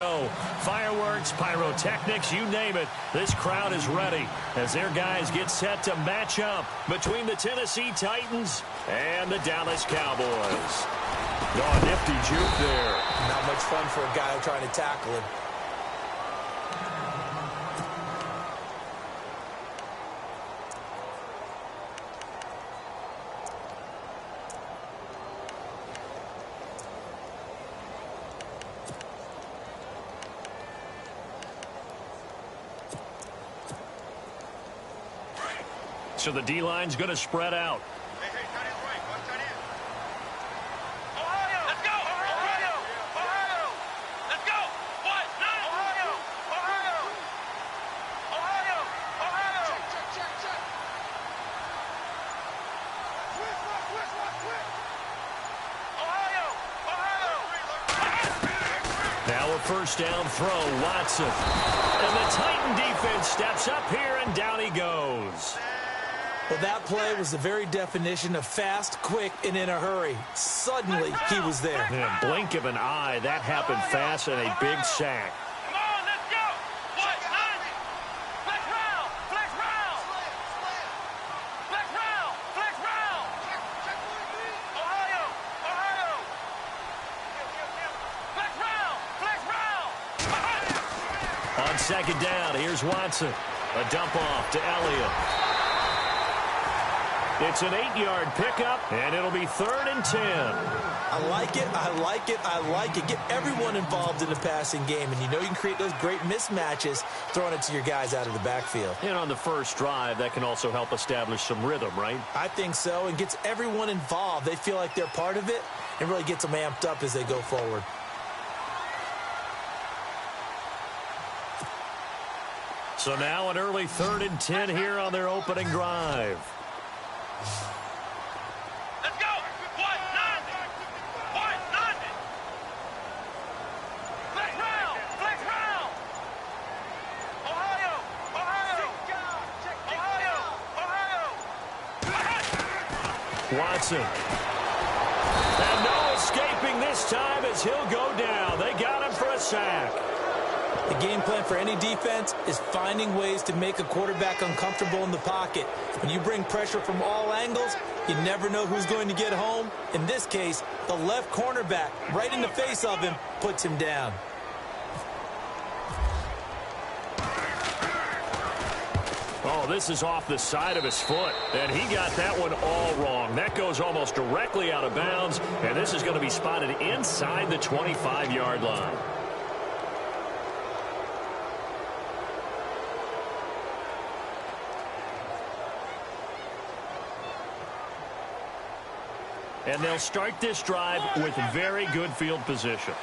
Oh, fireworks, pyrotechnics, you name it. This crowd is ready as their guys get set to match up between the Tennessee Titans and the Dallas Cowboys. Oh, nifty juke there. Not much fun for a guy trying to tackle him. So the D-line's going to spread out. Hey, tight end right. One tight end. Ohio! Let's go! Ohio! Ohio! Let's go! What? Nine! Ohio! Ohio! Ohio! Ohio! Check. Twist. Ohio! Now a first down throw, Watson. And the Titan defense steps up here, and down he goes. Well, that play was the very definition of fast, quick, and in a hurry. Suddenly, he was there. In a blink of an eye, that happened fast and a big sack. Come on, let's go! What? Nine! Flex round! Flex round! Ohio! Flex round! On second down, here's Watson. A dump off to Elliott. It's an 8-yard pickup, and it'll be 3rd and 10. I like it. Get everyone involved in the passing game, and you know you can create those great mismatches throwing it to your guys out of the backfield. And on the first drive, that can also help establish some rhythm, right? I think so, and gets everyone involved. They feel like they're part of it, and really gets them amped up as they go forward. So now an early 3rd and 10 here on their opening drive. Let's go! What? Nine! Flex round! Ohio! Watson. And no escaping this time as he'll go down. They got him for a sack. The game plan for any defense is finding ways to make a quarterback uncomfortable in the pocket. When you bring pressure from all angles, you never know who's going to get home. In this case, the left cornerback, right in the face of him, puts him down. Oh, this is off the side of his foot, and he got that one all wrong. That goes almost directly out of bounds, and this is going to be spotted inside the 25-yard line. And they'll start this drive with very good field position.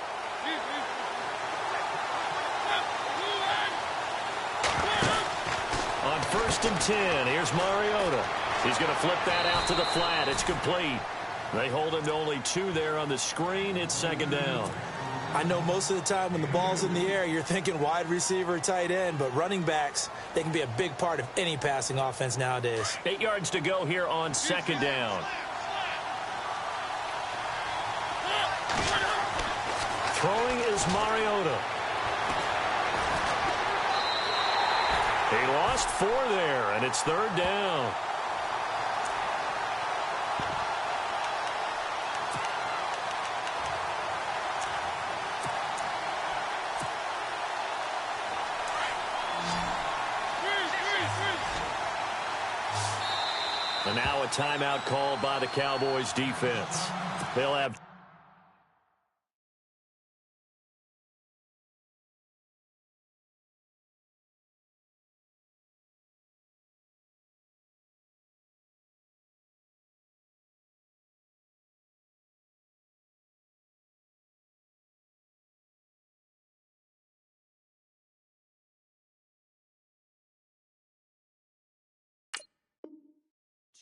On 1st and 10, here's Mariota. He's going to flip that out to the flat. It's complete. They hold him to only 2 there on the screen. It's 2nd down. I know most of the time when the ball's in the air, you're thinking wide receiver, tight end, but running backs, they can be a big part of any passing offense nowadays. 8 yards to go here on 2nd down. Throwing is Mariota. He lost 4 there, and it's 3rd down. And now a timeout called by the Cowboys defense. They'll have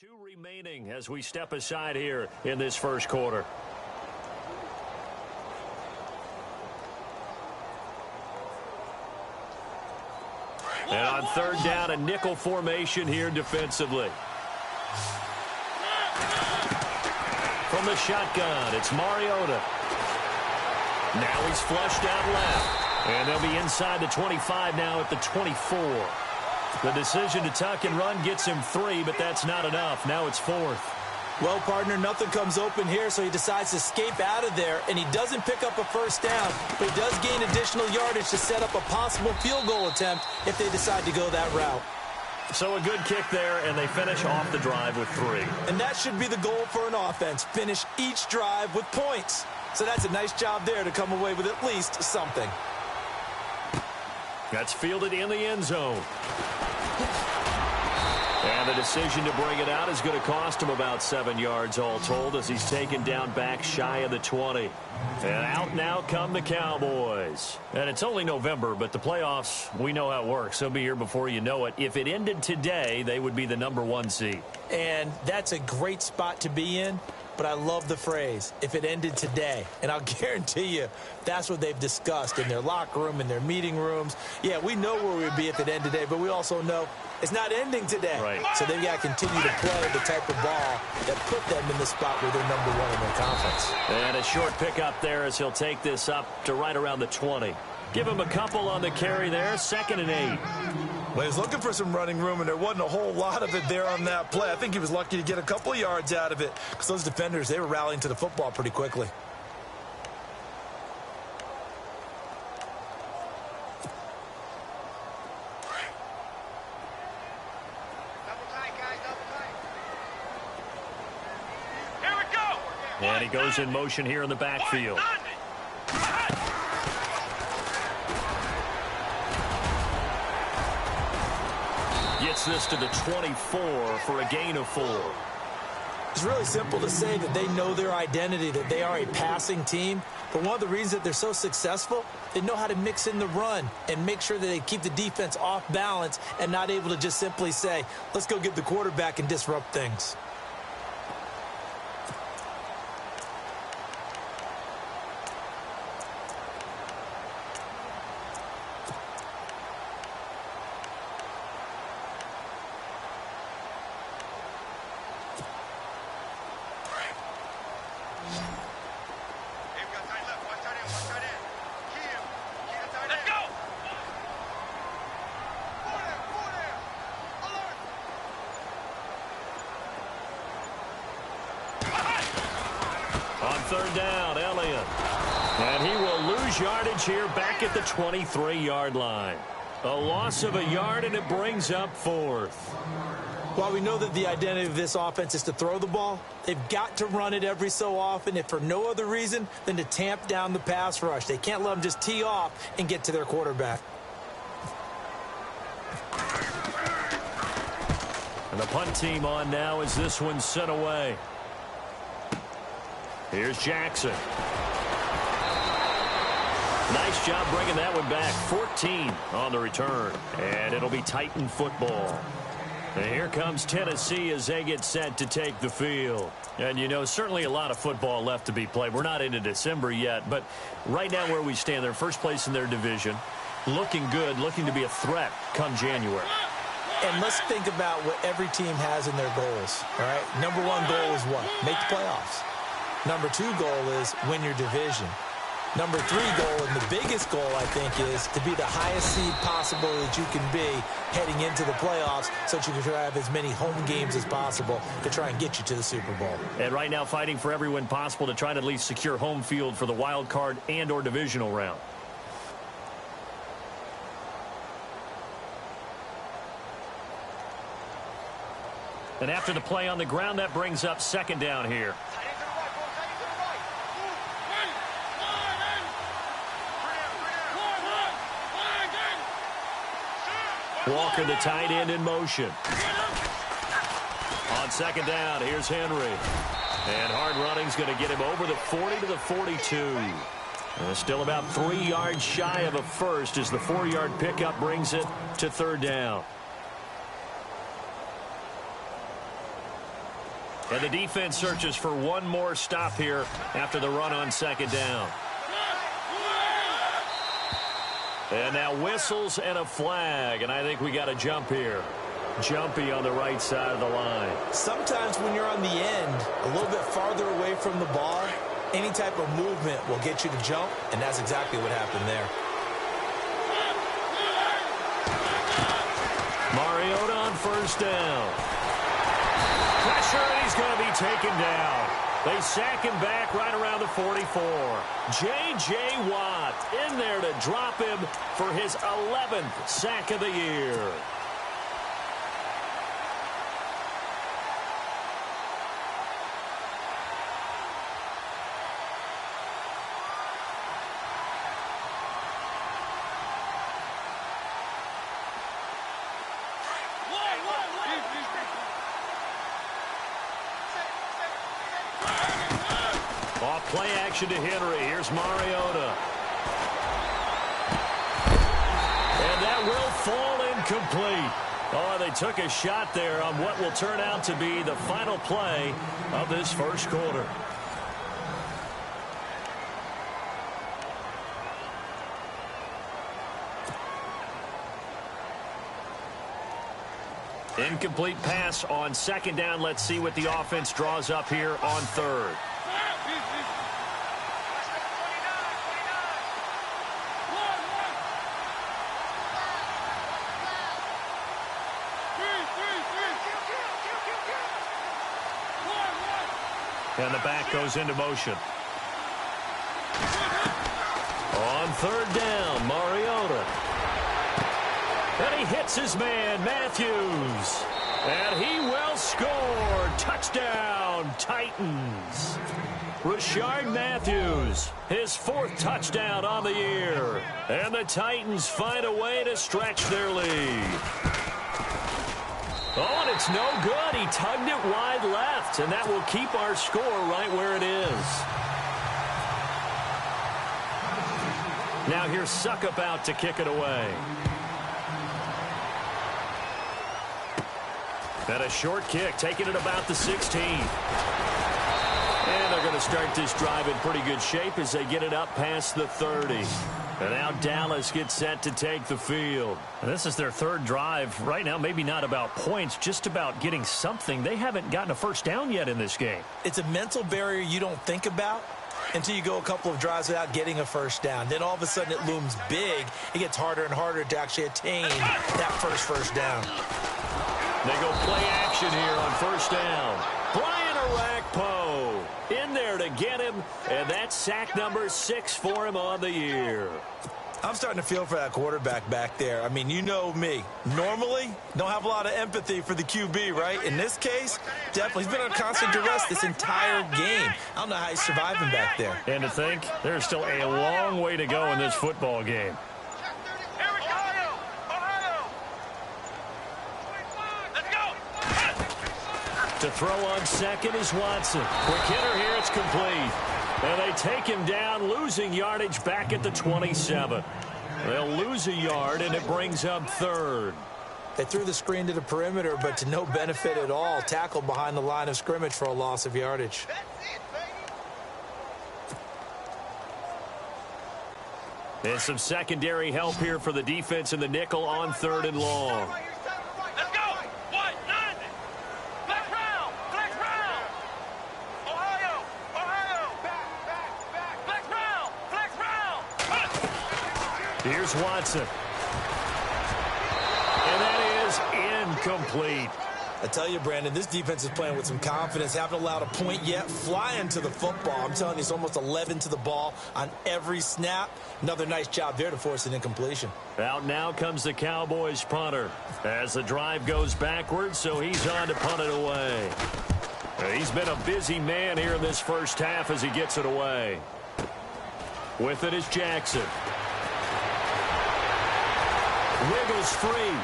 two remaining as we step aside here in this first quarter. And on 3rd down, a nickel formation here defensively. From the shotgun, it's Mariota. Now he's flushed out left. And they'll be inside the 25 now at the 24. The decision to tuck and run gets him 3, but that's not enough. Now it's 4th. Well, partner, nothing comes open here, so he decides to escape out of there, and he doesn't pick up a first down, but he does gain additional yardage to set up a possible field goal attempt if they decide to go that route. So a good kick there, and they finish off the drive with 3. And that should be the goal for an offense, finish each drive with points. So that's a nice job there to come away with at least something. That's fielded in the end zone. And the decision to bring it out is going to cost him about 7 yards all told as he's taken down back shy of the 20. And out now come the Cowboys. And it's only November, but the playoffs, we know how it works. They'll be here before you know it. If it ended today, they would be the #1 seed. And that's a great spot to be in. But I love the phrase, if it ended today. And I'll guarantee you that's what they've discussed in their locker room, in their meeting rooms. Yeah, we know where we'd be if it ended today, but we also know it's not ending today. Right. So they've got to continue to play the type of ball that put them in the spot where they're #1 in their conference. And a short pickup there as he'll take this up to right around the 20. Give him a couple on the carry there, 2nd and 8. Well, he was looking for some running room, and there wasn't a whole lot of it there on that play. I think he was lucky to get a couple of yards out of it because those defenders, they were rallying to the football pretty quickly. Double tight, guys, double tight. Here we go. And he goes in motion here in the backfield. Gets this to the 24 for a gain of 4. It's really simple to say that they know their identity, that they are a passing team. But one of the reasons that they're so successful, they know how to mix in the run and make sure that they keep the defense off balance and not able to just simply say, let's go get the quarterback and disrupt things. On 3rd down, Elliott. And he will lose yardage here back at the 23-yard line. A loss of a yard, and it brings up 4th. While we know that the identity of this offense is to throw the ball, they've got to run it every so often, if for no other reason than to tamp down the pass rush. They can't let them just tee off and get to their quarterback. And the punt team on now as this one's sent away. Here's Jackson. Nice job bringing that one back. 14 on the return. And it'll be Titan football. And here comes Tennessee as they get set to take the field. And, you know, certainly a lot of football left to be played. We're not into December yet, but right now where we stand, they're first place in their division. Looking good, looking to be a threat come January. And let's think about what every team has in their goals, all right? #1 goal is what? Make the playoffs. #2 goal is win your division. #3 goal, and the biggest goal, I think, is to be the highest seed possible that you can be heading into the playoffs so that you can have as many home games as possible to try and get you to the Super Bowl. And right now fighting for every win possible to try to at least secure home field for the wild card and or divisional round. And after the play on the ground, that brings up 2nd down here. Walker, the tight end, in motion. On 2nd down, here's Henry. And hard running's going to get him over the 40 to the 42. Still about 3 yards shy of a first as the 4-yard pickup brings it to 3rd down. And the defense searches for one more stop here after the run on 2nd down. And now whistles and a flag, and I think we got a jump here. Jumpy on the right side of the line. Sometimes when you're on the end, a little bit farther away from the ball, any type of movement will get you to jump, and that's exactly what happened there. first down. Pressure, and he's going to be taken down. They sack him back right around the 44. J.J. Watt in there to drop him for his 11th sack of the year. Off play action to Henry. Here's Mariota. And that will fall incomplete. Oh, they took a shot there on what will turn out to be the final play of this first quarter. Incomplete pass on second down. Let's see what the offense draws up here on third. And the back goes into motion. On third down, Mariota. And he hits his man, Matthews. And he will score. Touchdown, Titans. Rashard Matthews, his 4th touchdown on the year. And the Titans find a way to stretch their lead. Oh, and it's no good. He tugged it wide left, and that will keep our score right where it is. Now here's Suckup out to kick it away. And a short kick, taking it about the 16. And they're going to start this drive in pretty good shape as they get it up past the 30. And now Dallas gets set to take the field. And this is their 3rd drive. Right now, maybe not about points, just about getting something. They haven't gotten a first down yet in this game. It's a mental barrier you don't think about until you go a couple of drives without getting a first down. Then all of a sudden it looms big. It gets harder and harder to actually attain that first down. They go play action here on first down. Brian Orakpo in there to get him, and that's sack number 6 for him on the year. I'm starting to feel for that quarterback back there. I mean, you know me. Normally, don't have a lot of empathy for the QB, right? In this case, definitely. He's been under constant duress this entire game. I don't know how he's surviving back there. And to think, there's still a long way to go in this football game. To throw on second is Watson. Quick hitter here, it's complete. And they take him down, losing yardage back at the 27. They'll lose a yard, and it brings up 3rd. They threw the screen to the perimeter, but to no benefit at all. Tackled behind the line of scrimmage for a loss of yardage. And some secondary help here for the defense in the nickel on 3rd and long. Here's Watson. And that is incomplete. I tell you, Brandon, this defense is playing with some confidence. Haven't allowed a point yet. Flying to the football. I'm telling you, it's almost 11 to the ball on every snap. Another nice job there to force an incompletion. Out now comes the Cowboys punter as the drive goes backwards, so he's on to punt it away. He's been a busy man here in this first half as he gets it away. With it is Jackson. Wiggles free.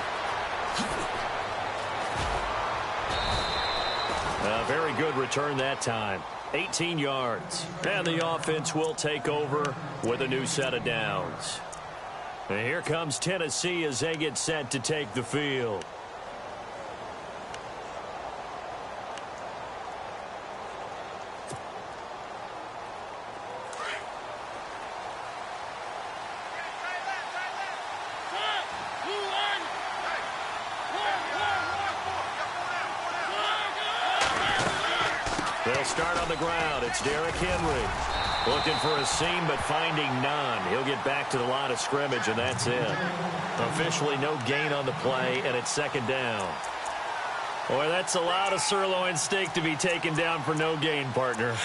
A very good return that time. 18 yards. And the offense will take over with a new set of downs. And here comes Tennessee as they get set to take the field. They'll start on the ground. It's Derrick Henry. Looking for a seam, but finding none. He'll get back to the line of scrimmage, and that's it. Officially no gain on the play, and it's 2nd down. Boy, that's a lot of sirloin steak to be taken down for no gain, partner.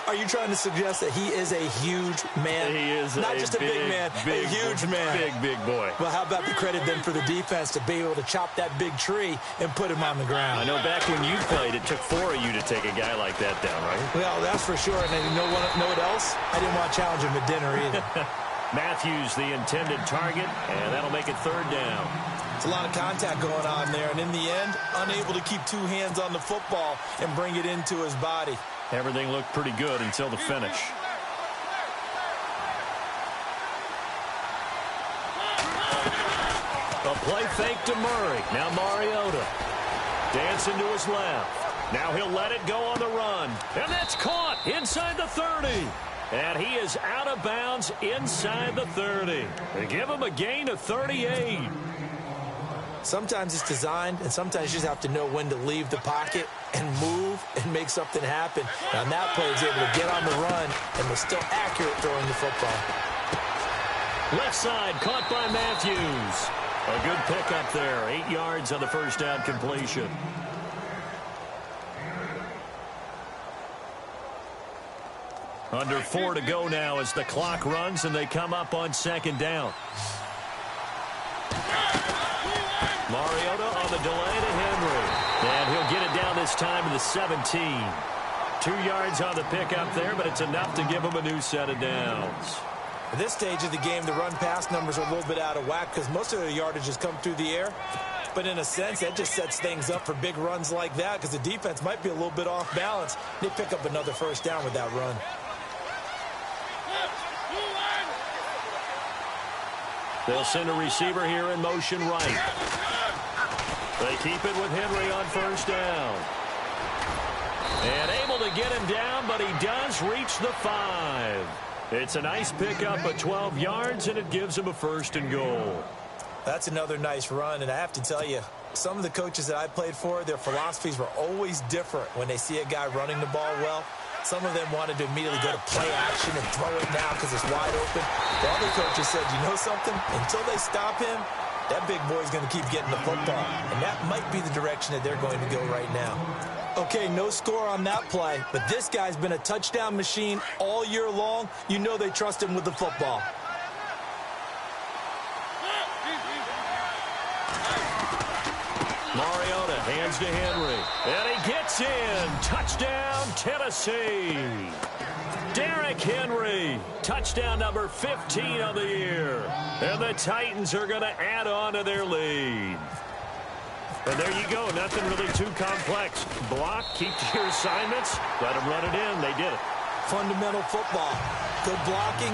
Are you trying to suggest that he is a huge man? He is not just a big man, a huge man. Big boy. Well, how about the credit then for the defense to be able to chop that big tree and put him on the ground? I know back when you played, it took 4 of you to take a guy like that down, right? Well, that's for sure. And you know what else? I didn't want to challenge him at dinner either. Matthews, the intended target, and that'll make it 3rd down. It's a lot of contact going on there, and in the end, unable to keep 2 hands on the football and bring it into his body. Everything looked pretty good until the finish. A play fake to Murray. Now Mariota. Dancing to his left. Now he'll let it go on the run. And that's caught inside the 30. And he is out of bounds inside the 30. They give him a gain of 38. Sometimes it's designed, and sometimes you just have to know when to leave the pocket and move and make something happen. Now, on that play, he was able to get on the run and was still accurate throwing the football. Left side, caught by Matthews. A good pickup there. 8 yards on the first down completion. Under 4 to go now as the clock runs and they come up on 2nd down. Mariota on the delay to Henry. And he'll get it down this time to the 17. 2 yards on the pickup there, but it's enough to give him a new set of downs. At this stage of the game, the run-pass numbers are a little bit out of whack because most of their yardage has come through the air. But in a sense, that just sets things up for big runs like that because the defense might be a little bit off balance. They pick up another first down with that run. They'll send a receiver here in motion right. They keep it with Henry on first down. And able to get him down, but he does reach the 5. It's a nice pickup of 12 yards, and it gives him a 1st and goal. That's another nice run, and I have to tell you, some of the coaches that I played for, their philosophies were always different when they see a guy running the ball well. Some of them wanted to immediately go to play action and throw it now because it's wide open. The other coaches said, you know something? Until they stop him, that big boy's going to keep getting the football. And that might be the direction that they're going to go right now. Okay, no score on that play, but this guy's been a touchdown machine all year long. You know they trust him with the football. Mariota hands to Henry. And he gets in. Touchdown, Tennessee. Derrick Henry. Touchdown number 15 of the year. And the Titans are going to add on to their lead. And there you go. Nothing really too complex. Block, keep to your assignments, let them run it in. They did it. Fundamental football. Good blocking,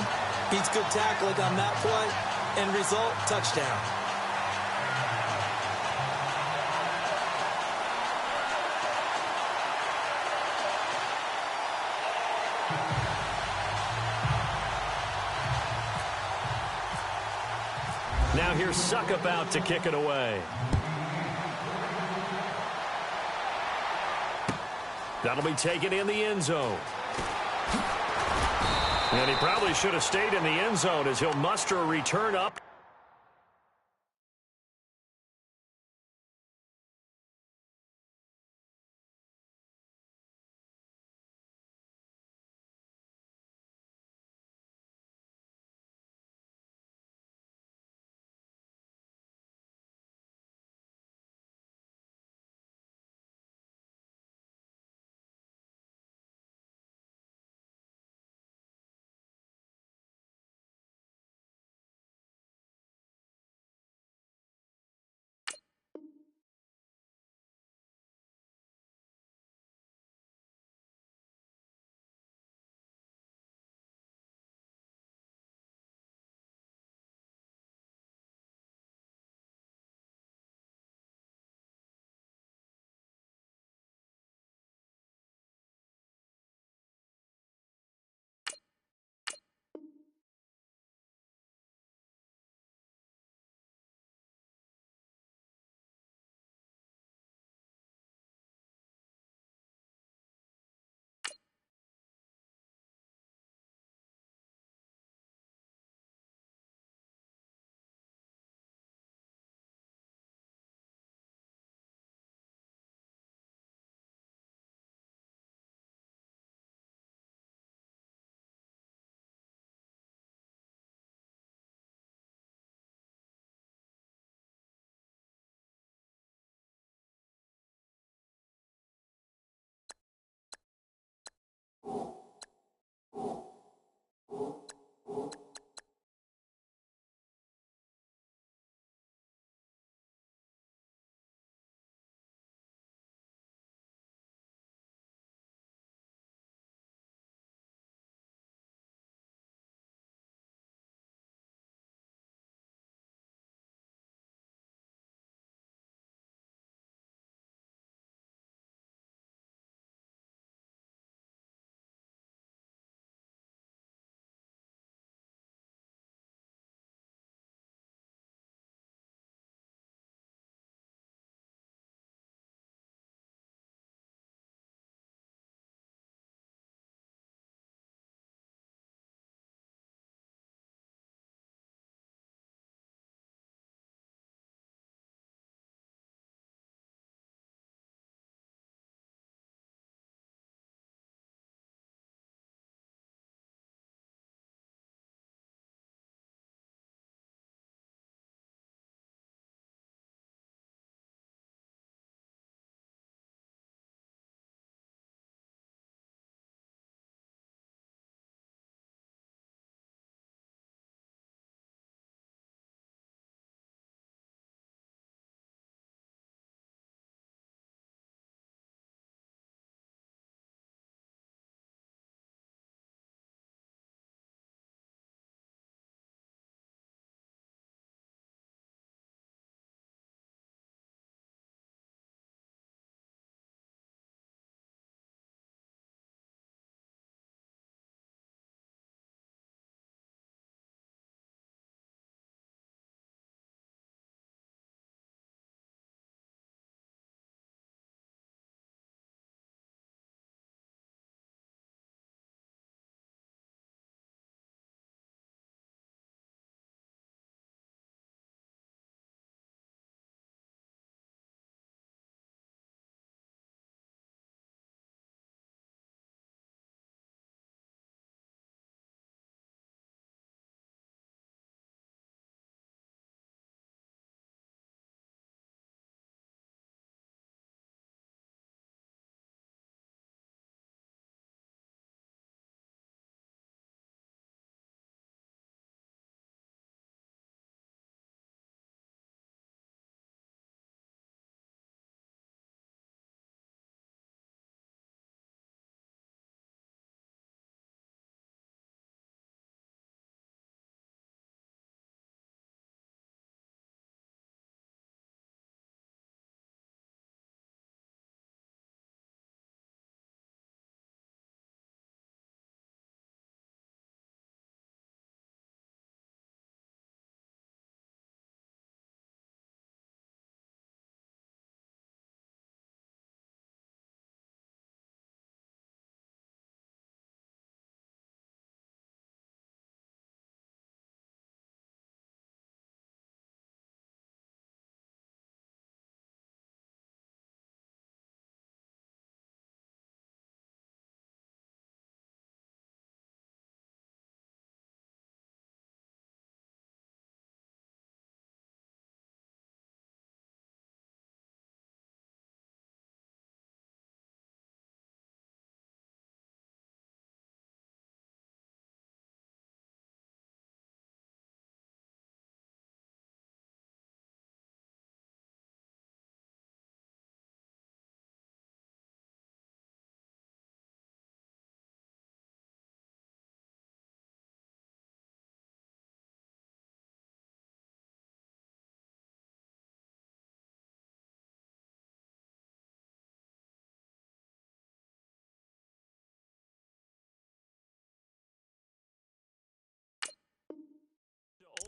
beats good tackling on that play. End result, touchdown. Now here's Suckabout to kick it away. That'll be taken in the end zone. And he probably should have stayed in the end zone as he'll muster a return up.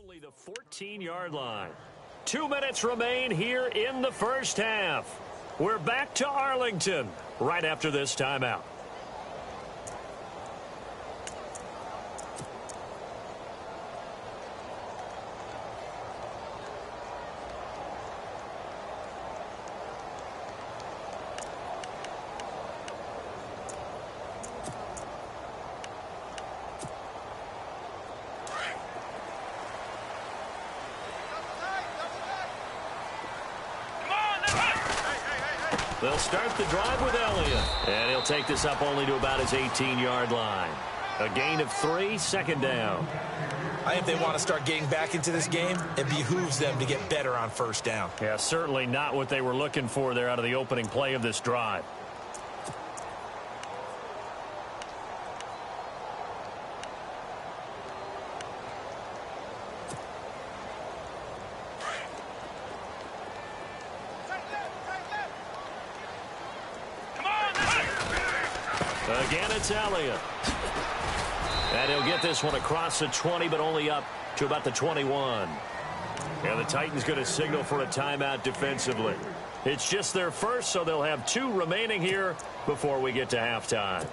Only the 14-yard line. 2 minutes remain here in the first half. We're back to Arlington right after this timeout. They'll start the drive with Elliott. And he'll take this up only to about his 18-yard line. A gain of 3, second down. I think if they want to start getting back into this game, it behooves them to get better on first down. Yeah, certainly not what they were looking for there out of the opening play of this drive. Again, it's Elliott. And he'll get this one across the 20, but only up to about the 21. And the Titans going to signal for a timeout defensively. It's just their first, so they'll have 2 remaining here before we get to halftime.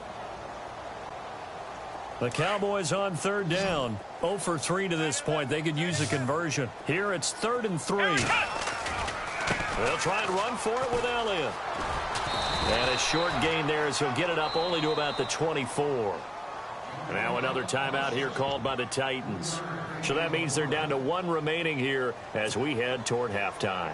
The Cowboys on third down. 0 for 3 to this point. They could use a conversion. Here it's 3rd and 3. They'll try and run for it with Elliott. And a short gain there as he'll get it up only to about the 24. Now another timeout here called by the Titans. So that means they're down to 1 remaining here as we head toward halftime.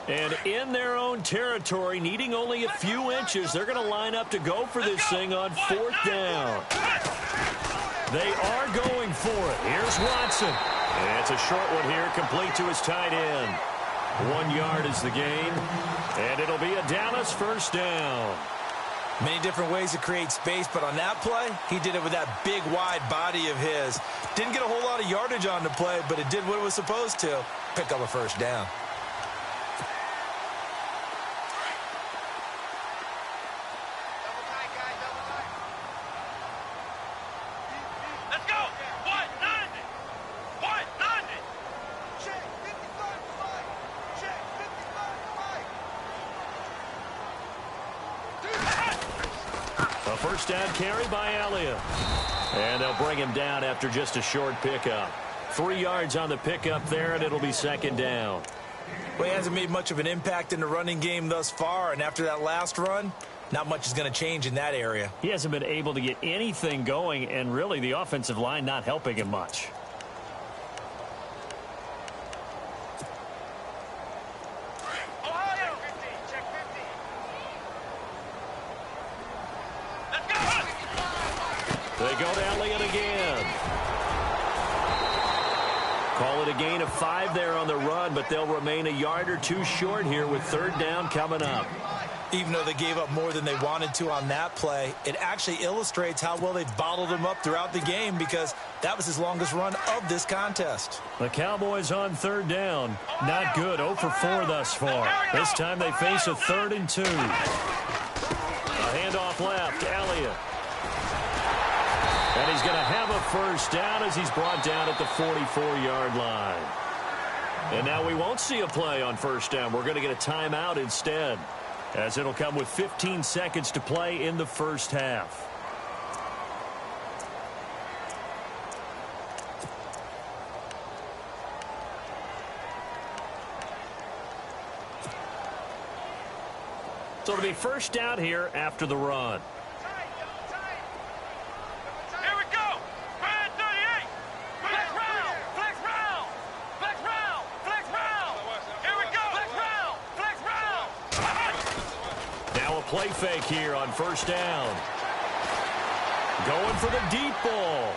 And in their own territory, needing only a few inches, they're going to line up to go for this thing on 4th down. They are going for it. Here's Watson. And it's a short one here, complete to his tight end. 1 yard is the gain, and it'll be a Dallas first down. Many different ways to create space, but on that play, he did it with that big, wide body of his. Didn't get a whole lot of yardage on the play, but it did what it was supposed to. Pick up a first down. First down carry by Elliott. And they'll bring him down after just a short pickup. 3 yards on the pickup there, and it'll be second down. Well, he hasn't made much of an impact in the running game thus far, and after that last run, not much is going to change in that area. He hasn't been able to get anything going, and really the offensive line not helping him much. They go to Elliott again. Call it a gain of 5 there on the run, but they'll remain a yard or 2 short here with 3rd down coming up. Even though they gave up more than they wanted to on that play, it actually illustrates how well they've bottled him up throughout the game because that was his longest run of this contest. The Cowboys on 3rd down. Not good. 0 for 4 thus far. This time they face a 3rd and 2. A handoff left. Elliott. And he's going to have a first down as he's brought down at the 44-yard line. And now we won't see a play on first down. We're going to get a timeout instead, as it'll come with 15 seconds to play in the first half. So it'll be first down here after the run. Play fake here on first down. Going for the deep ball.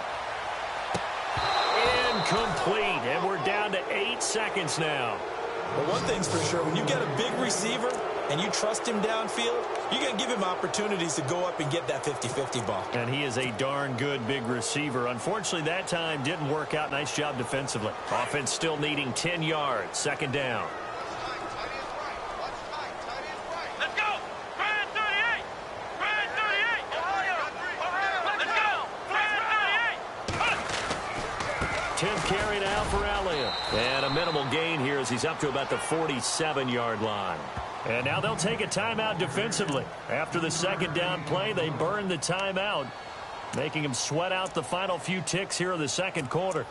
Incomplete. And we're down to 8 seconds now. Well, one thing's for sure. When you get a big receiver and you trust him downfield, you're going to give him opportunities to go up and get that 50-50 ball. And he is a darn good big receiver. Unfortunately, that time didn't work out. Nice job defensively. Offense still needing 10 yards. Second down. Let's go! Brand 38! Brand 38! Ohio! Ohio! Let's go! Brand 38! 10th carry now for Elliott. And a minimal gain here as he's up to about the 47-yard line. And now they'll take a timeout defensively. After the second down play, they burn the timeout, making him sweat out the final few ticks here in the second quarter.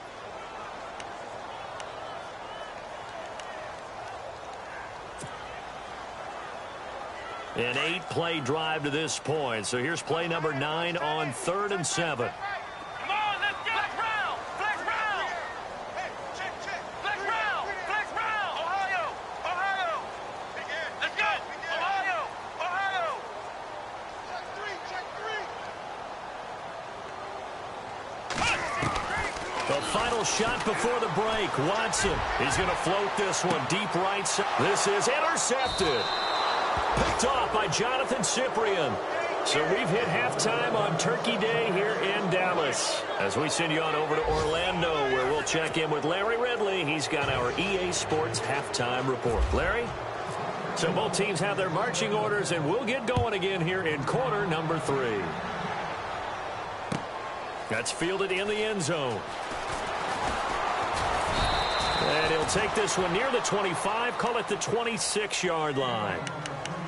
An 8-play drive to this point. So here's play number 9 on 3rd and 7. Come on, let's get it! Round! Flex round! Hey, check! Flex round! Flex round! Ohio! Ohio! Let's go! Ohio! Ohio! Check 3! The final shot before the break. Watson, he's going to float this one deep right side. This is intercepted. Picked off by Jonathan Cyprien. So we've hit halftime on Turkey Day here in Dallas. As we send you on over to Orlando, where we'll check in with Larry Ridley. He's got our EA Sports halftime report. Larry? So both teams have their marching orders, and we'll get going again here in quarter number 3. That's fielded in the end zone. And he'll take this one near the 25, call it the 26-yard line.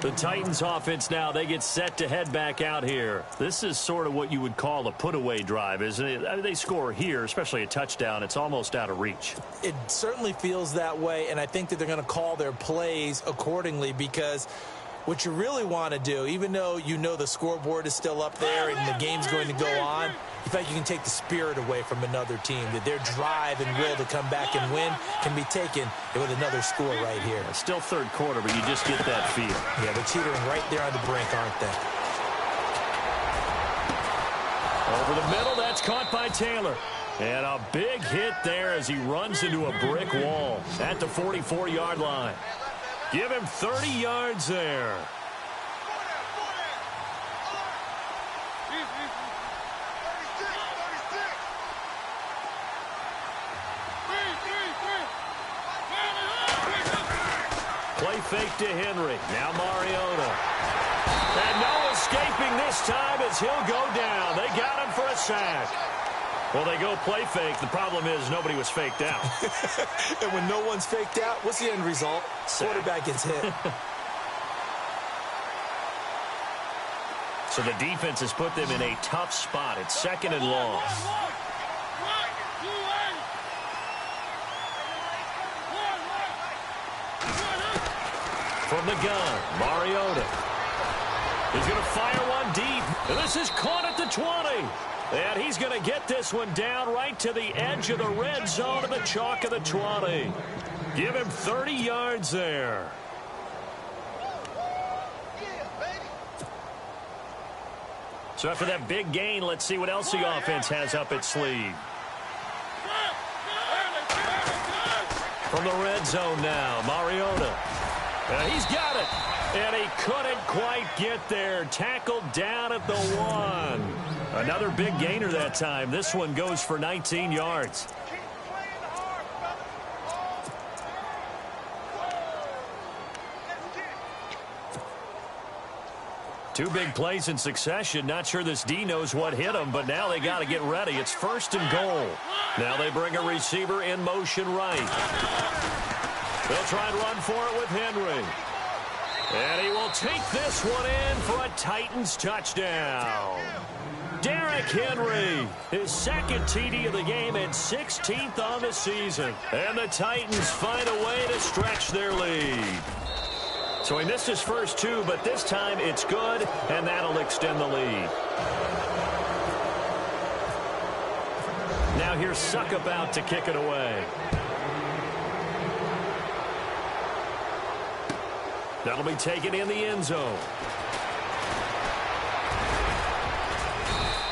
The Titans offense now, they get set to head back out here. This is sort of what you would call a put-away drive, isn't it? I mean, they score here, especially a touchdown. It's almost out of reach. It certainly feels that way, and I think that they're going to call their plays accordingly because what you really want to do, even though you know the scoreboard is still up there and the game's going to go on, in fact, you can take the spirit away from another team, that their drive and will to come back and win can be taken with another score right here. It's still third quarter, but you just get that feel. Yeah, they're teetering right there on the brink, aren't they? Over the middle, that's caught by Taylor. And a big hit there as he runs into a brick wall at the 44-yard line. Give him 30 yards there. Play fake to Henry. Now Mariota. And no escaping this time as he'll go down. They got him for a sack. Well, they go play fake. The problem is nobody was faked out. And when no one's faked out, what's the end result? Quarterback gets hit. So the defense has put them in a tough spot. It's second and long. From the gun, Mariota. He's going to fire one deep. And this is caught at the 20. And he's going to get this one down right to the edge of the red zone of the chalk of the 20. Give him 30 yards there. So after that big gain, let's see what else the offense has up its sleeve. From the red zone now, Mariota. He's got it. And he couldn't quite get there. Tackled down at the 1. Another big gainer that time. This one goes for 19 yards. Two big plays in succession. Not sure this D knows what hit him, but now they got to get ready. It's first and goal. Now they bring a receiver in motion right. They'll try and run for it with Henry. And he will take this one in for a Titans touchdown. Derrick Henry, his second TD of the game and 16th on the season. And the Titans find a way to stretch their lead. So he missed his first two, but this time it's good, and that'll extend the lead. Now here's Suckup out to kick it away. That'll be taken in the end zone.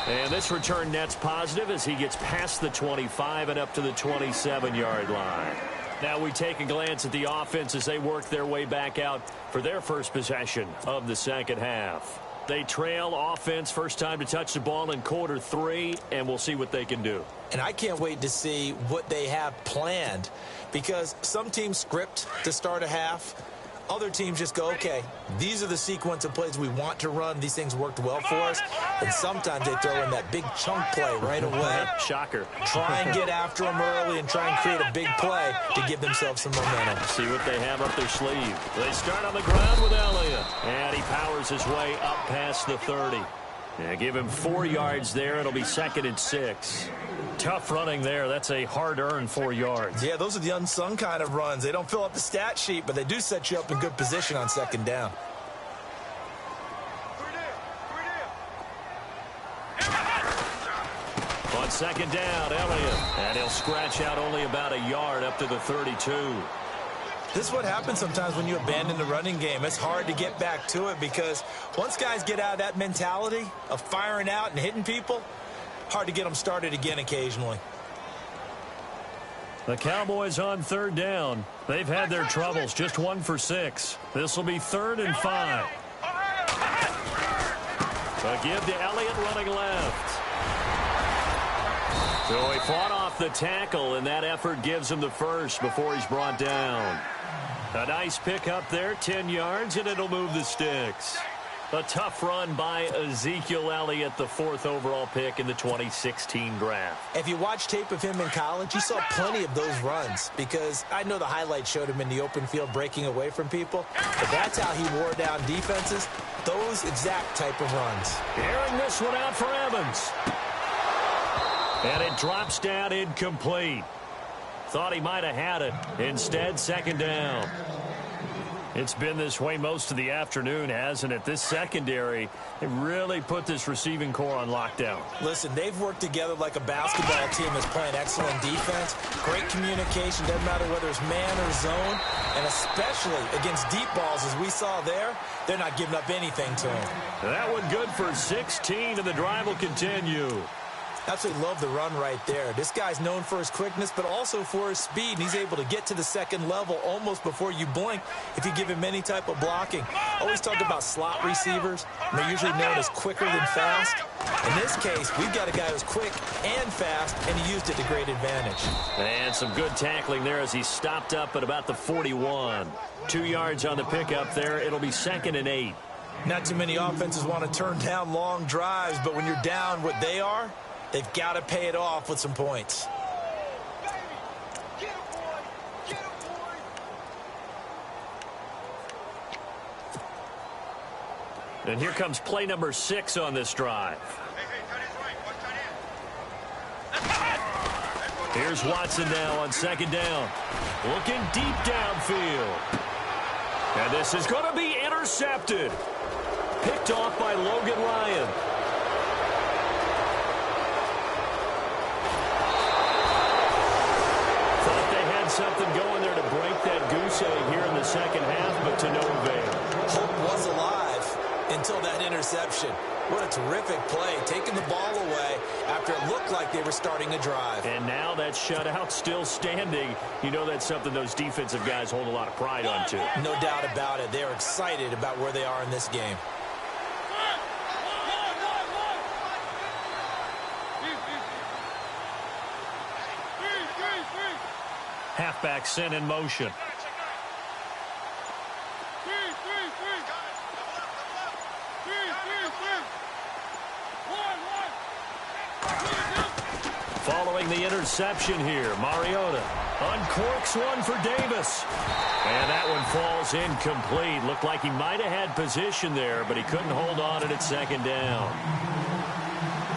And this return net's positive as he gets past the 25 and up to the 27-yard line. Now we take a glance at the offense as they work their way back out for their first possession of the second half. They trail offense, first time to touch the ball in quarter 3, and we'll see what they can do. And I can't wait to see what they have planned, because some teams script to start a half. Other teams just go, okay, these are the sequence of plays we want to run. These things worked well for us. And sometimes they throw in that big chunk play right away. Shocker. Try and get after them early and try and create a big play to give themselves some momentum. See what they have up their sleeve. They start on the ground with Elliott. And he powers his way up past the 30. Yeah, give him 4 yards there. It'll be 2nd and 6. Tough running there. That's a hard-earned 4 yards. Yeah, those are the unsung kind of runs. They don't fill up the stat sheet, but they do set you up in good position on 2nd down. On 2nd down, Elliott. And he'll scratch out only about a yard up to the 32. This is what happens sometimes when you abandon the running game. It's hard to get back to it because once guys get out of that mentality of firing out and hitting people, hard to get them started again occasionally. The Cowboys on 3rd down. They've had their troubles, just 1 for 6. This will be 3rd and 5. A give to Elliott running left. So he fought off the tackle, and that effort gives him the first before he's brought down. A nice pick up there, 10 yards, and it'll move the sticks. A tough run by Ezekiel Elliott, the 4th overall pick in the 2016 draft. If you watch tape of him in college, you saw plenty of those runs because I know the highlights showed him in the open field breaking away from people, but that's how he wore down defenses, those exact type of runs. Airing this one out for Evans. And it drops down incomplete. Thought he might have had it. Instead, 2nd down. It's been this way most of the afternoon, hasn't it? This secondary, they really put this receiving core on lockdown. Listen, they've worked together like a basketball team that's playing excellent defense. Great communication, doesn't matter whether it's man or zone. And especially against deep balls, as we saw there, they're not giving up anything to him. That one good for 16, and the drive will continue. Absolutely love the run right there. This guy's known for his quickness, but also for his speed. And he's able to get to the 2nd level almost before you blink if you give him any type of blocking. Always talk about slot receivers. They're usually known as quicker than fast. In this case, we've got a guy who's quick and fast, and he used it to great advantage. And some good tackling there as he stopped up at about the 41. 2 yards on the pickup there. It'll be 2nd and 8. Not too many offenses want to turn down long drives, but when you're down what they are, they've got to pay it off with some points. And here comes play number 6 on this drive. Here's Watson now on 2nd down. Looking deep downfield. And this is going to be intercepted. Picked off by Logan Ryan. Something going there to break that goose egg here in the 2nd half, but to no avail. Hope was alive until that interception. What a terrific play, taking the ball away after it looked like they were starting a drive. And now that shutout still standing. You know that's something those defensive guys hold a lot of pride on, too. No doubt about it. They're excited about where they are in this game. Halfback sent in motion. Following the interception here, Mariota uncorks one for Davis. And that one falls incomplete. Looked like he might have had position there, but he couldn't hold on it at 2nd down.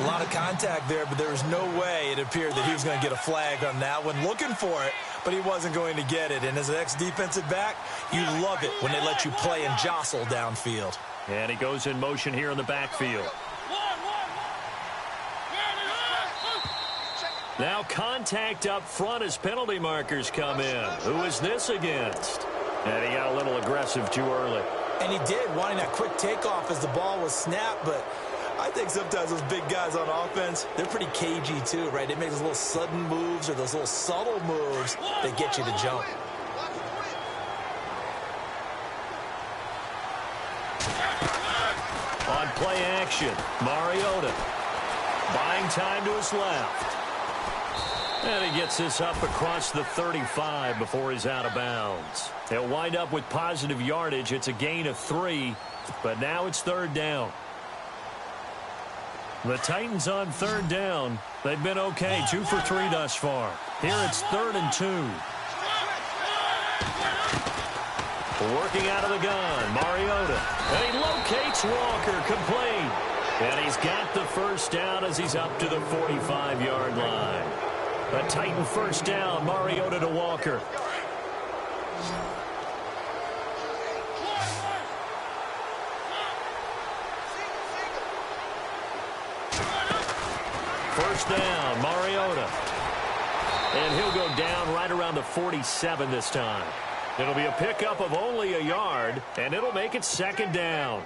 A lot of contact there, but there was no way it appeared that he was going to get a flag on that one. Looking for it, but he wasn't going to get it. And as an ex-defensive back, you love it when they let you play and jostle downfield. And he goes in motion here in the backfield. Now contact up front as penalty markers come in. Who is this against? And he got a little aggressive too early. And he did, wanting that quick takeoff as the ball was snapped, but I think sometimes those big guys on offense, they're pretty cagey too, right? They make those little sudden moves or those little subtle moves that get you to jump. On play action, Mariota buying time to his left. And he gets this up across the 35 before he's out of bounds. He'll wind up with positive yardage. It's a gain of 3, but now it's third down. The Titans on third down. They've been okay, 2 for 3 thus far. Here it's 3rd and 2. Working out of the gun, Mariota. And he locates Walker, complete. And he's got the first down as he's up to the 45-yard line. A Titan first down, Mariota to Walker. First down, Mariota. And he'll go down right around the 47 this time. It'll be a pickup of only a yard, and it'll make it 2nd down.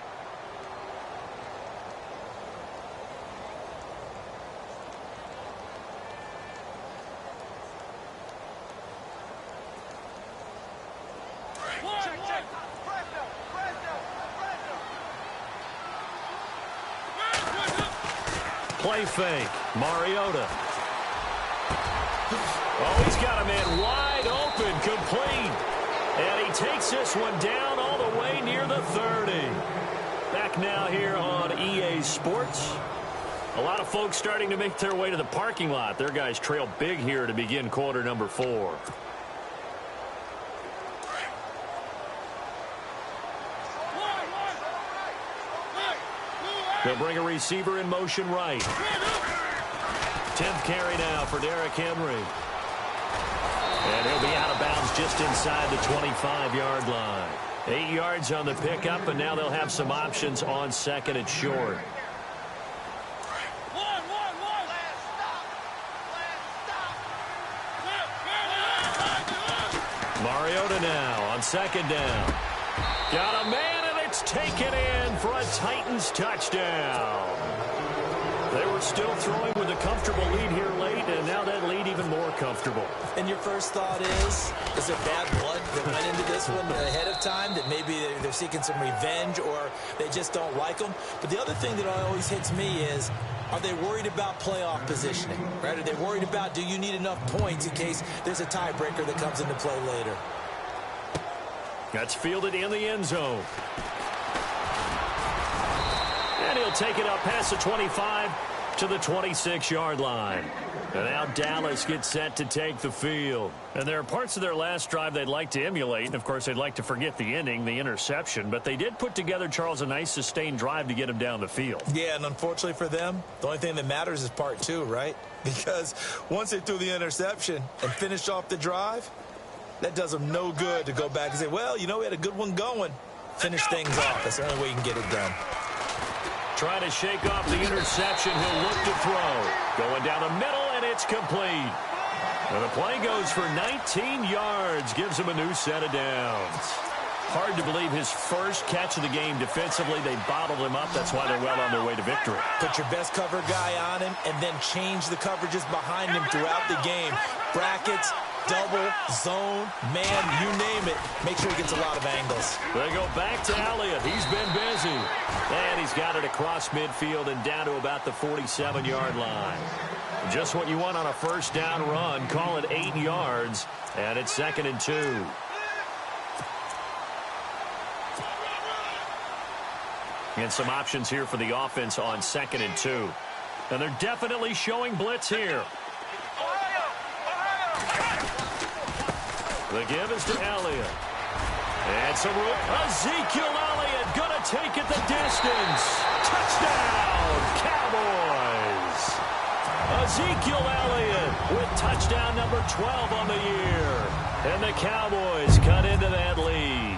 Play fake, Mariota. Oh, he's got a man wide open, complete. And he takes this one down all the way near the 30. Back now here on EA Sports. A lot of folks starting to make their way to the parking lot. Their guys trail big here to begin quarter number 4. They'll bring a receiver in motion right. 10th carry now for Derrick Henry. And he'll be out of bounds just inside the 25-yard line. 8 yards on the pickup, and now they'll have some options on 2nd and short. Mariota now on 2nd down. Got a man, and it's taken in for a Titans touchdown. They were still throwing with a comfortable lead here late, and now that lead even more comfortable. And your first thought is there bad blood that went into this one ahead of time, that maybe they're seeking some revenge or they just don't like them? But the other thing that always hits me is, are they worried about playoff positioning? Right? Are they worried about, do you need enough points in case there's a tiebreaker that comes into play later? That's fielded in the end zone. And he'll take it up past the 25 to the 26-yard line. And now Dallas gets set to take the field. And there are parts of their last drive they'd like to emulate. And, of course, they'd like to forget the ending, the interception. But they did put together, Charles, a nice sustained drive to get him down the field. Yeah, and unfortunately for them, the only thing that matters is part 2, right? Because once they threw the interception and finished off the drive, that does them no good to go back and say, well, you know, we had a good one going. Finish things off. That's the only way you can get it done. Trying to shake off the interception. He'll look to throw. Going down the middle, and it's complete. And the play goes for 19 yards. Gives him a new set of downs. Hard to believe his first catch of the game defensively. They bottled him up. That's why they're well on their way to victory. Put your best cover guy on him and then change the coverages behind him throughout the game. Brackets, double, zone, man, you name it. Make sure he gets a lot of angles. They go back to Elliott. He's been busy. And he's got it across midfield and down to about the 47-yard line. Just what you want on a first down run. Call it 8 yards. And it's 2nd and 2. And some options here for the offense on 2nd and 2. And they're definitely showing blitz here. The give is to Elliott. And some room. Ezekiel Elliott going to take it the distance. Touchdown, Cowboys. Ezekiel Elliott with touchdown number 12 on the year. And the Cowboys cut into that lead.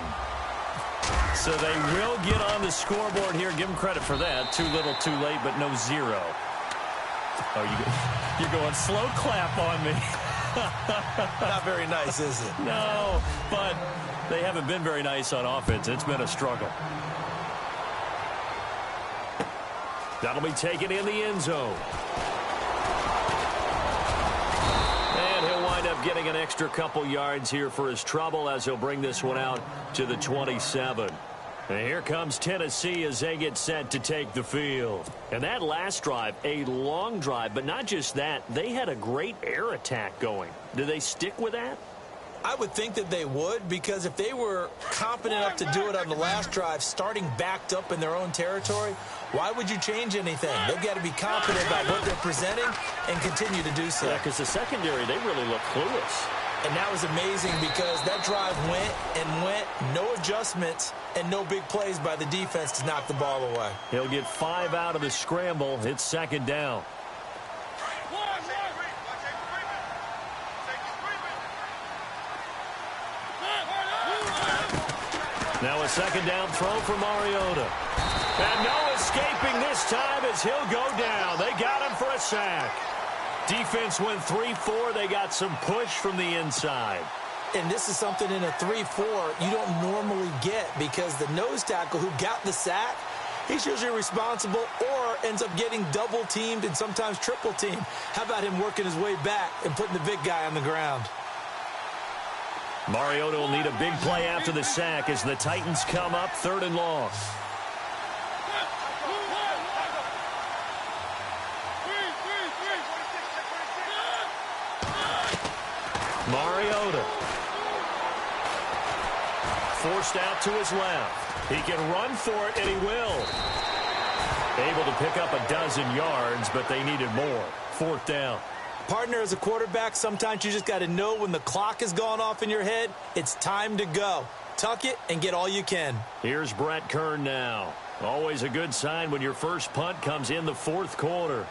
So they will get on the scoreboard here. Give them credit for that. Too little, too late, but no 0. Oh, you're going slow clap on me. Not very nice, is it? No, but they haven't been very nice on offense. It's been a struggle. That'll be taken in the end zone. And he'll wind up getting an extra couple yards here for his trouble as he'll bring this one out to the 27. And here comes Tennessee as they get set to take the field. And that last drive, a long drive, but not just that. They had a great air attack going. Do they stick with that? I would think that they would, because if they were confident enough to do it on the last drive, starting backed up in their own territory, why would you change anything? They've got to be confident about what they're presenting and continue to do so. Yeah, because the secondary, they really look clueless. And that was amazing because that drive went and went, no adjustments, and no big plays by the defense to knock the ball away. He'll get 5 out of the scramble. It's second down. Now a second down throw for Mariota. And no escaping this time as he'll go down. They got him for a sack. Defense went 3-4. They got some push from the inside. And this is something in a 3-4 you don't normally get, because the nose tackle who got the sack, he's usually responsible or ends up getting double-teamed and sometimes triple-teamed. How about him working his way back and putting the big guy on the ground? Mariota will need a big play after the sack as the Titans come up 3rd and long. Mariota. Forced out to his left. He can run for it, and he will. Able to pick up a dozen yards, but they needed more. 4th down. Partner, as a quarterback, sometimes you just got to know when the clock has gone off in your head, it's time to go. Tuck it and get all you can. Here's Brett Kern now. Always a good sign when your first punt comes in the 4th quarter.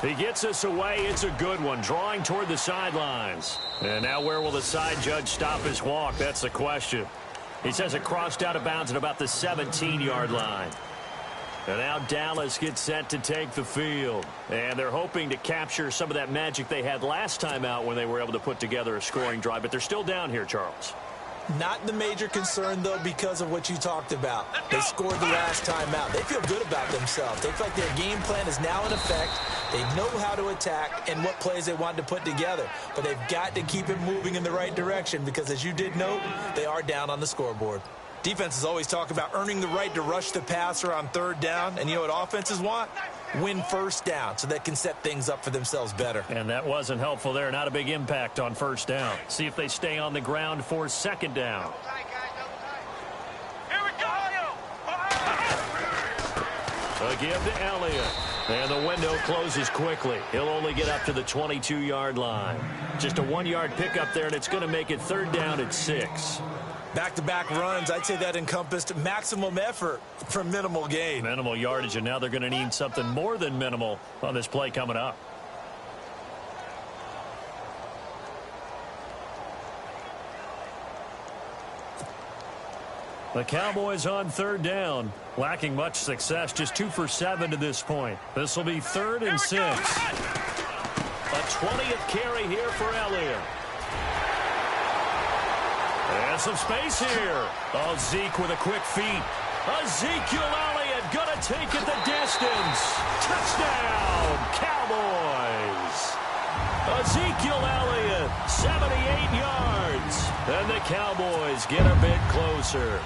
He gets us away. It's a good one, drawing toward the sidelines. And now where will the side judge stop his walk? That's the question. He says it crossed out of bounds at about the 17-yard line. And now Dallas gets set to take the field. And they're hoping to capture some of that magic they had last time out when they were able to put together a scoring drive. But they're still down here, Charles. Not the major concern, though, because of what you talked about. They scored the last time out. They feel good about themselves. They feel like their game plan is now in effect. They know how to attack and what plays they want to put together. But they've got to keep it moving in the right direction because, as you did note, they are down on the scoreboard. Defenses always talk about earning the right to rush the passer on 3rd down. And you know what offenses want? Win 1st down so they can set things up for themselves better. And that wasn't helpful there. Not a big impact on 1st down. See if they stay on the ground for 2nd down. Here we go. A give to Elliott. And the window closes quickly. He'll only get up to the 22-yard line. Just a 1-yard pickup there, and it's going to make it 3rd down at 6. Back-to-back runs, I'd say that encompassed maximum effort for minimal gain. Minimal yardage, and now they're going to need something more than minimal on this play coming up. The Cowboys on 3rd down, lacking much success, just 2 for 7 to this point. This will be 3rd and 6. A 20th carry here for Elliott. And some space here. Oh, Zeke with a quick feet. Ezekiel Elliott going to take it the distance. Touchdown, Cowboys. Ezekiel Elliott, 78 yards. And the Cowboys get a bit closer.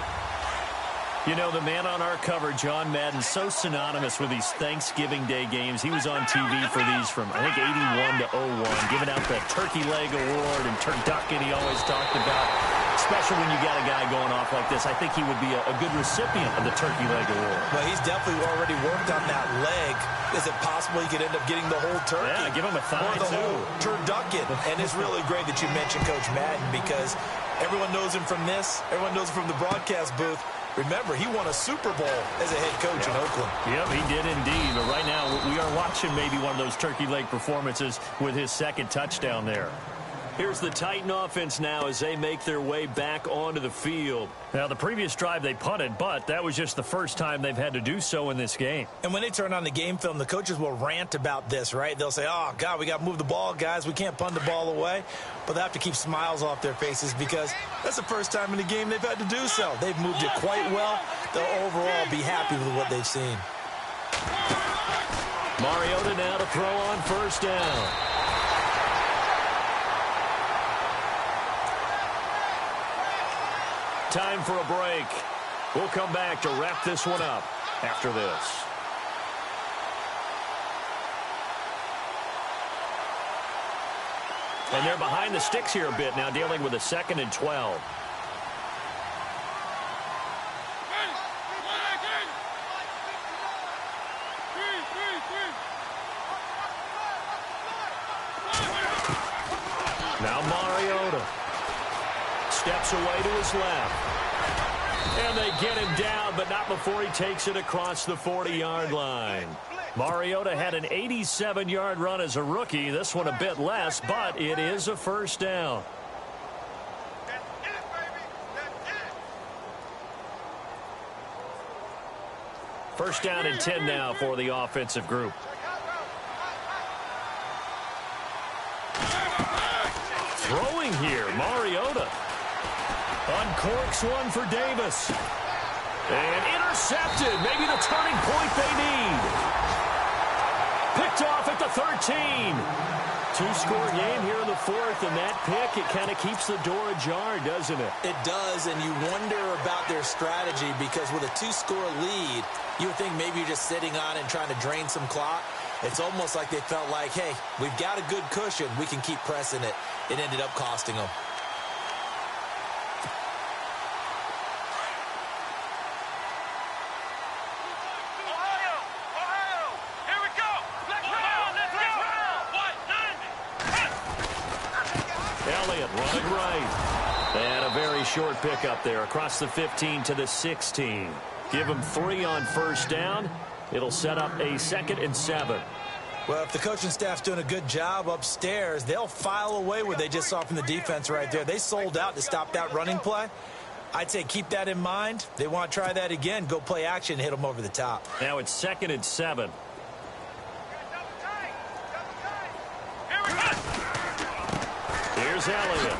You know, the man on our cover, John Madden, so synonymous with these Thanksgiving Day games. He was on TV for these from, I think, 81 to 01, giving out the Turkey Leg Award and turducken he always talked about. Especially when you got a guy going off like this, I think he would be a good recipient of the Turkey Leg Award. Well, he's definitely already worked on that leg. Is it possible he could end up getting the whole turkey? Yeah, give him a thigh, or the too. whole turducken. And it's really great that you mentioned Coach Madden, because everyone knows him from this. Everyone knows him from the broadcast booth. Remember, he won a Super Bowl as a head coach in Oakland. Yep, he did indeed. But right now, we are watching maybe one of those turkey leg performances with his 2nd touchdown there. Here's the Titan offense now as they make their way back onto the field. Now, the previous drive they punted, but that was just the first time they've had to do so in this game. And when they turn on the game film, the coaches will rant about this, right? They'll say, oh, God, we got to move the ball, guys. We can't punt the ball away. But they have to keep smiles off their faces because that's the first time in the game they've had to do so. They've moved it quite well. They'll overall be happy with what they've seen. Mariota now to throw on first down. Time for a break. We'll come back to wrap this one up after this. And they're behind the sticks here a bit now, dealing with a 2nd and 12. Now Mariota steps away to his left. And they get him down, but not before he takes it across the 40-yard line. Mariota had an 87-yard run as a rookie. This one a bit less, but it is a first down. First down and 10 now for the offensive group. Throwing here, Mariota. Uncorks one for Davis. And intercepted. Maybe the turning point they need. Picked off at the 13. Two-score game here in the 4th, and that pick, it kind of keeps the door ajar, doesn't it? It does, and you wonder about their strategy because with a 2-score lead, you would think maybe you're just sitting on it and trying to drain some clock. It's almost like they felt like, hey, we've got a good cushion. We can keep pressing it. It ended up costing them. Running right. And a very short pickup there across the 15 to the 16. Give him 3 on first down. It'll set up a 2nd and 7. Well, if the coaching staff's doing a good job upstairs, they'll file away what they just saw from the defense right there. They sold out to stop that running play. I'd say keep that in mind. They want to try that again. Go play action and hit them over the top. Now it's 2nd and 7. Here's Elliott.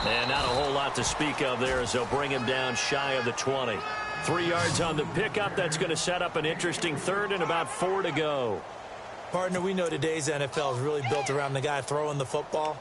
And not a whole lot to speak of there as they'll bring him down shy of the 20. 3 yards on the pickup. That's going to set up an interesting 3rd and about 4 to go. Partner, we know today's NFL is really built around the guy throwing the football.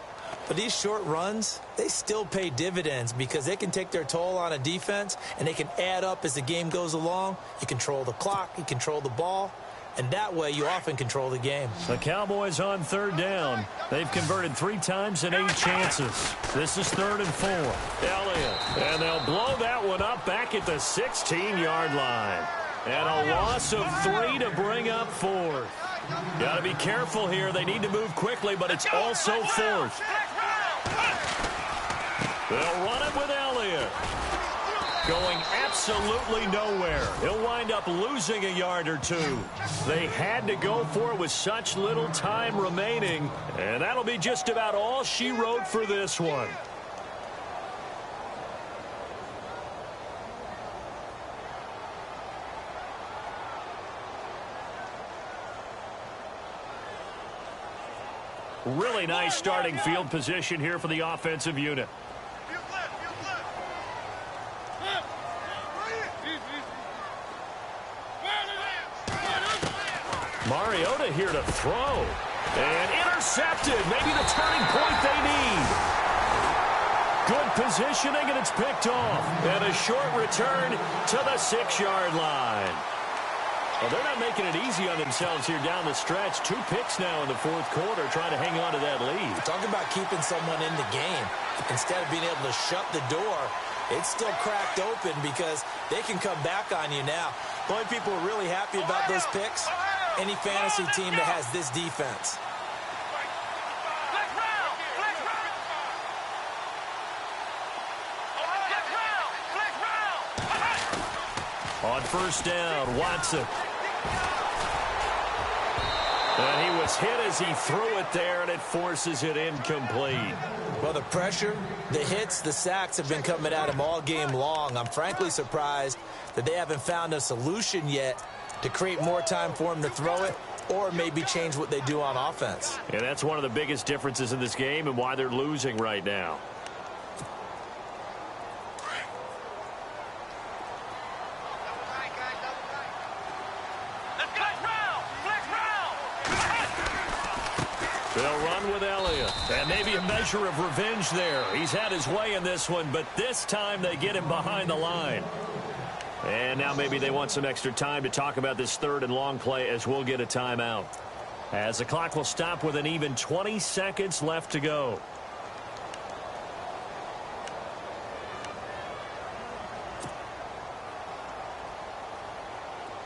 But these short runs, they still pay dividends because they can take their toll on a defense and they can add up as the game goes along. You control the clock, you control the ball. And that way, you often control the game. The Cowboys on 3rd down. They've converted 3 times in 8 chances. This is 3rd and 4. Elliott. And they'll blow that one up back at the 16-yard line. And a loss of 3 to bring up 4th. Got to be careful here. They need to move quickly, but it's also 4th. They'll run it with Elliott. Going absolutely nowhere. He'll wind up losing a yard or 2. They had to go for it with such little time remaining. And that'll be just about all she wrote for this one. Really nice starting field position here for the offensive unit. Mariota here to throw. And intercepted. Maybe the turning point they need. Good positioning, and it's picked off. And a short return to the 6-yard line. Well, they're not making it easy on themselves here down the stretch. 2 picks now in the 4th quarter, trying to hang on to that lead. Talk about keeping someone in the game. Instead of being able to shut the door, it's still cracked open because they can come back on you now. The only people who are really happy about those picks, any fantasy team that has this defense. On first down, Watson. And he was was hit as he threw it there, and it forces it incomplete. Well, the pressure, the hits, the sacks have been coming at him all game long. I'm frankly surprised that they haven't found a solution yet to create more time for him to throw it or maybe change what they do on offense. And that's one of the biggest differences in this game and why they're losing right now. They'll run with Elliott. And maybe a measure of revenge there. He's had his way in this one, but this time they get him behind the line. And now maybe they want some extra time to talk about this third and long play as we'll get a timeout. As the clock will stop with an even 20 seconds left to go.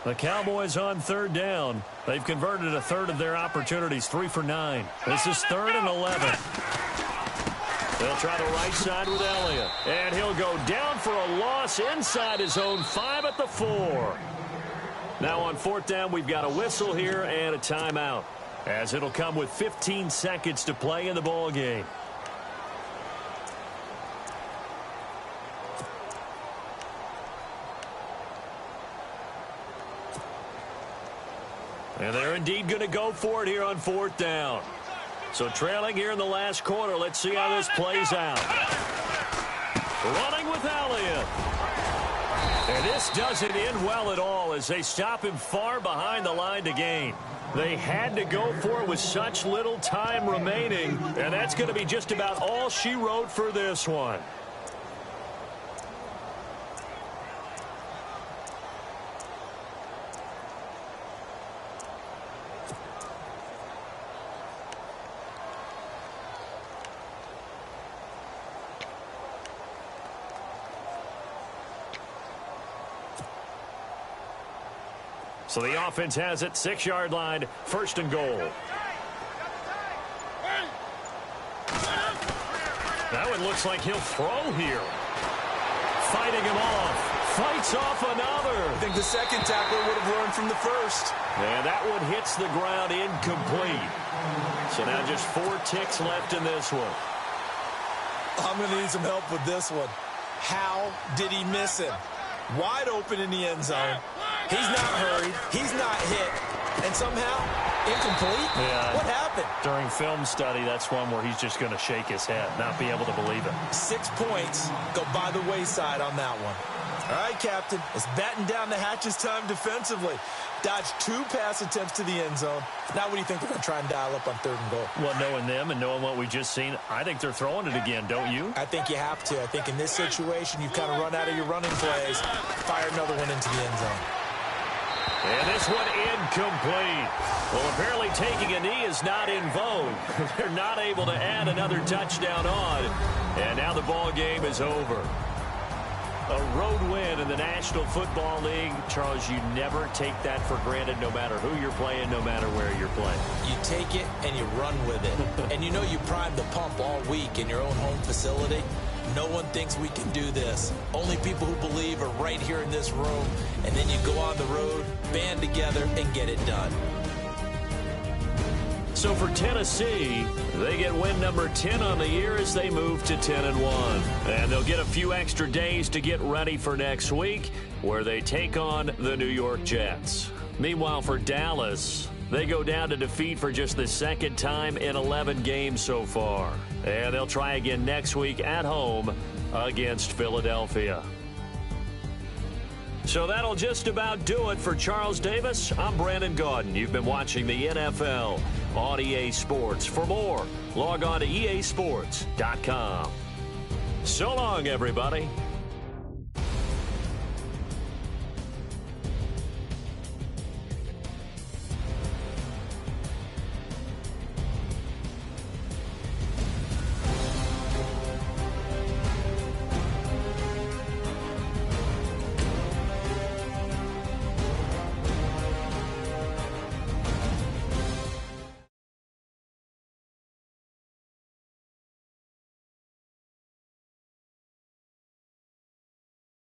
The Cowboys on third down. They've converted a third of their opportunities, 3 for 9. This is 3rd and 11. They'll try the right side with Elliott. And he'll go down for a loss inside his own 5 at the 4. Now on 4th down, we've got a whistle here and a timeout, as it'll come with 15 seconds to play in the ball game. And they're indeed going to go for it here on 4th down. So trailing here in the last quarter. Let's see how this plays out. Running with Elliott. And this doesn't end well at all as they stop him far behind the line to gain. They had to go for it with such little time remaining. And that's going to be just about all she wrote for this one. So the offense has it, 6-yard line, 1st and goal. That one looks like he'll throw here. Fighting him off. Fights off another. I think the second tackler would have learned from the first. And that one hits the ground incomplete. So now just 4 ticks left in this one. I'm going to need some help with this one. How did he miss him? Wide open in the end zone. He's not hurried. He's not hit. And somehow, incomplete? Yeah. What happened? During film study, that's one where he's just going to shake his head, not be able to believe it. 6 points go by the wayside on that one. All right, Captain. It's batten down the hatches time defensively. Dodged 2 pass attempts to the end zone. Now what do you think they're going to try and dial up on 3rd and goal? Well, knowing them and knowing what we just seen, I think they're throwing it again, don't you? I think you have to. I think in this situation, you've kind of run out of your running plays. Fire another one into the end zone. And this one incomplete. Well, apparently taking a knee is not in vogue. They're not able to add another touchdown on. And now the ball game is over. A road win in the National Football League. Charles, you never take that for granted no matter who you're playing, no matter where you're playing. You take it and you run with it. And you know you primed the pump all week in your own home facility. No one thinks we can do this. Only people who believe are right here in this room. And then you go on the road, band together, and get it done. So for Tennessee, they get win number 10 on the year as they move to 10-1. And they'll get a few extra days to get ready for next week, where they take on the New York Jets. Meanwhile, for Dallas, they go down to defeat for just the 2nd time in 11 games so far. And they'll try again next week at home against Philadelphia. So that'll just about do it for Charles Davis. I'm Brandon Gaudin. You've been watching the NFL on EA Sports. For more, log on to easports.com. So long, everybody.